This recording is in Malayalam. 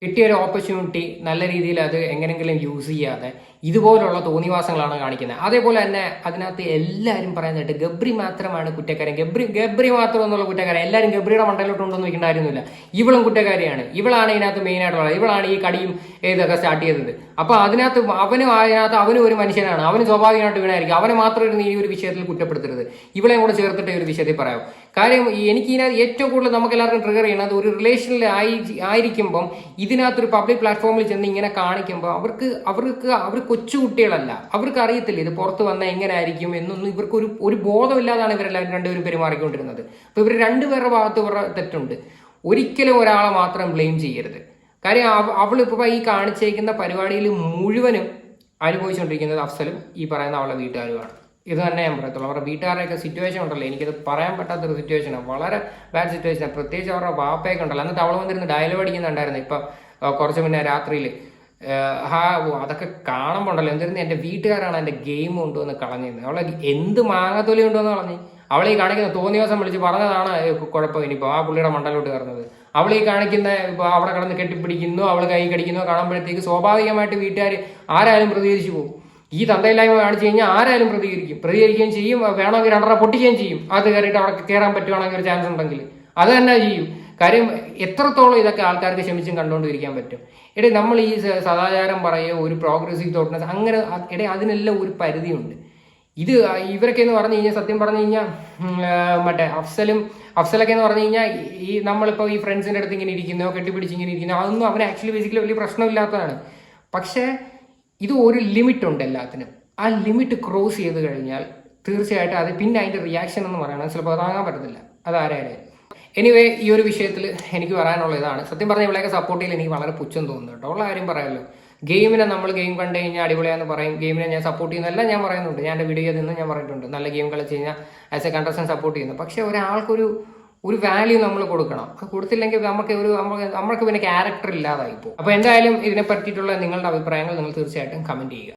കിട്ടിയൊരു ഓപ്പർച്യൂണിറ്റി നല്ല രീതിയിൽ അത് എങ്ങനെയെങ്കിലും യൂസ് ചെയ്യാതെ ഇതുപോലുള്ള തോന്നിവാസങ്ങളാണ് കാണിക്കുന്നത്. അതേപോലെ തന്നെ അതിനകത്ത് എല്ലാവരും പറയുന്നതായിട്ട് ഗബ്രി മാത്രമാണ് കുറ്റക്കാരൻ, ഗബ്രി മാത്രം എന്നുള്ള കുറ്റക്കാരൻ. എല്ലാവരും ഗബ്രിയുടെ മണ്ടയിലോട്ട് കൊണ്ടൊന്നും വയ്ക്കേണ്ട കാര്യമൊന്നുമില്ല. ഇവളും കുറ്റക്കാരിയാണ്. ഇവളാണ് ഇതിനകത്ത് മെയിൻ ആയിട്ടുള്ളത്. ഇവളാണ് ഈ കടിയും ഇതൊക്കെ സ്റ്റാർട്ട് ചെയ്തത്. അപ്പൊ അവനും ഒരു മനുഷ്യനാണ്. അവന് സ്വാഭാവികമായിട്ട് വീണായിരിക്കും. അവനെ മാത്രം ഈ ഒരു വിഷയത്തിൽ കുറ്റപ്പെടുത്തരുത്. ഇവളെയും കൂടെ ചേർത്തിട്ട് ഈ ഒരു വിഷയത്തിൽ പറയാം. കാര്യം എനിക്ക് ഇതിനകത്ത് ഏറ്റവും കൂടുതൽ നമുക്ക് എല്ലാവർക്കും ട്രിഗർ ചെയ്യുന്നത് ഒരു റിലേഷനിൽ ആയിരിക്കുമ്പം ഇതിനകത്തൊരു പബ്ലിക് പ്ലാറ്റ്ഫോമിൽ ചെന്ന് ഇങ്ങനെ കാണിക്കുമ്പോൾ അവർ കൊച്ചുകുട്ടികളല്ല. അവർക്ക് അറിയത്തില്ല ഇത് പുറത്ത് വന്നാൽ എങ്ങനെ ആയിരിക്കും എന്നൊന്നും. ഇവർക്ക് ഒരു ബോധമില്ലാതാണ് ഇവരെല്ലാവരും രണ്ടുപേരും പെരുമാറിക്കൊണ്ടിരുന്നത്. അപ്പൊ ഇവർ രണ്ടുപേരുടെ ഭാഗത്ത് ഇവരുടെ തെറ്റുണ്ട്. ഒരിക്കലും ഒരാളെ മാത്രം ബ്ലെയിം ചെയ്യരുത്. കാര്യം അവളിപ്പോൾ ഈ കാണിച്ചേക്കുന്ന പരിപാടിയിൽ മുഴുവനും അനുഭവിച്ചുകൊണ്ടിരിക്കുന്നത് അഫ്സലും ഈ പറയുന്ന അവളുടെ വീട്ടുകാരുമാണ്. ഇത് തന്നെ ഞാൻ പറയത്തുള്ളൂ. അവരുടെ വീട്ടുകാരുടെയൊക്കെ സിറ്റുവേഷൻ ഉണ്ടല്ലോ, എനിക്കത് പറയാൻ പറ്റാത്തൊരു സിറ്റുവേഷനാണ്. വളരെ ബാഡ് സിറ്റുവേഷനാണ്. പ്രത്യേകിച്ച് അവരുടെ വാപ്പയൊക്കെ ഉണ്ടല്ലോ. എന്നിട്ട് അവൾ വന്നിരുന്ന് ഡയലോഗ് അടിക്കുന്നുണ്ടായിരുന്നു ഇപ്പം കുറച്ച് മുന്നേ രാത്രിയിൽ. അതൊക്കെ കാണുമ്പോൾ ഉണ്ടല്ലോ എന്തായിരുന്നു, എൻ്റെ വീട്ടുകാരാണ് എൻ്റെ ഗെയിം കൊണ്ടുവന്ന് കളഞ്ഞിരുന്നത്. അവളെ എന്ത് മാങ്ങാത്തൊലി കൊണ്ടുവന്ന് കളഞ്ഞ്. അവളീ കാണിക്കുന്ന തോന്നിയവസം വിളിച്ച് പറഞ്ഞതാണ് കുഴപ്പം ഇനിയിപ്പോൾ ആ പുള്ളിയുടെ മണ്ടലോട്ട് കയറുന്നത്. അവളീ കാണിക്കുന്ന ഇപ്പോൾ അവിടെ കിടന്ന് കെട്ടിപ്പിടിക്കുന്നു, അവൾ കൈ കടിക്കുന്നു കാണുമ്പോഴത്തേക്ക് സ്വാഭാവികമായിട്ട് വീട്ടുകാർ ആരായാലും പ്രതികരിച്ചു പോകും. ഈ തന്തയില്ലായ്മ കാണിച്ചു കഴിഞ്ഞാൽ ആരായാലും പ്രതികരിക്കുകയും ചെയ്യും. വേണമെങ്കിൽ രണ്ടര പൊട്ടിക്കുകയും ചെയ്യും. അത് കയറിയിട്ട് അവിടെ കയറാൻ പറ്റുവാണെങ്കിൽ ഒരു ചാൻസ് ഉണ്ടെങ്കിൽ അത് തന്നെ ചെയ്യും. കാര്യം എത്രത്തോളം ഇതൊക്കെ ആൾക്കാർക്ക് ക്ഷമിച്ചും കണ്ടുകൊണ്ടിരിക്കാൻ പറ്റും. നമ്മൾ ഈ സദാചാരം പറയുക, ഒരു പ്രോഗ്രസീവ് തോട്ട്നെസ് അങ്ങനെ അതിനെല്ലാം ഒരു പരിധിയുണ്ട്. ഇത് ഇവരൊക്കെ എന്ന് പറഞ്ഞു കഴിഞ്ഞാൽ സത്യം പറഞ്ഞു കഴിഞ്ഞാൽ മറ്റേ അഫ്സലൊക്കെ എന്ന് പറഞ്ഞു കഴിഞ്ഞാൽ ഈ നമ്മളിപ്പോൾ ഈ ഫ്രണ്ട്സിൻ്റെ അടുത്ത് ഇങ്ങനെ ഇരിക്കുന്നോ കെട്ടിപ്പിടിച്ച് ഇങ്ങനെ ഇരിക്കുന്നോ അതൊന്നും അവന് ആക്ച്വലി ബേസിക്കലി വലിയ പ്രശ്നമില്ലാത്തതാണ്. പക്ഷേ ഇത് ഒരു ലിമിറ്റ് ഉണ്ട് എല്ലാത്തിനും. ആ ലിമിറ്റ് ക്രോസ് ചെയ്ത് കഴിഞ്ഞാൽ തീർച്ചയായിട്ടും അത് പിന്നെ അതിൻ്റെ റിയാക്ഷൻ എന്ന് പറയുന്നത് ചിലപ്പോൾ താങ്ങാൻ പറ്റത്തില്ല. അതാരായാലും. എനിവേ ഈ ഒരു വിഷയത്തിൽ എനിക്ക് പറയാനുള്ള ഇതാണ്. സത്യം പറഞ്ഞാൽ ഇവിടെയൊക്കെ സപ്പോർട്ട് ചെയ്യൽ എനിക്ക് വളരെ പുച്ഛം തോന്നുന്നു കേട്ടോ. ഉള്ള കാര്യം പറയാമല്ലോ. ഗെയിമിനെ നമ്മൾ ഗെയിം കണ്ടു കഴിഞ്ഞാൽ അടിപൊളിയാന്ന് പറയും. ഗെയിമിനെ ഞാൻ സപ്പോർട്ട് ചെയ്യുന്നതെല്ലാം ഞാൻ പറയുന്നുണ്ട്. ഞാൻ എൻ്റെ വീഡിയോ നിന്ന് ഞാൻ പറഞ്ഞിട്ടുണ്ട്. നല്ല ഗെയിം കളിച്ച് കഴിഞ്ഞാൽ ആസ് എ കണ്ടസ്റ്റന്റ് സപ്പോർട്ട് ചെയ്യുന്നു. പക്ഷേ ഒരാൾക്കൊരു വാല്യൂ നമ്മൾ കൊടുക്കണം. അത് കൊടുത്തില്ലെങ്കിൽ നമ്മൾക്ക് പിന്നെ ക്യാരക്ടർ ഇല്ലാതായിപ്പോൾ. അപ്പോൾ എന്തായാലും ഇതിനെ പറ്റിയിട്ടുള്ള നിങ്ങളുടെ അഭിപ്രായങ്ങൾ നിങ്ങൾ തീർച്ചയായിട്ടും കമന്റ് ചെയ്യുക.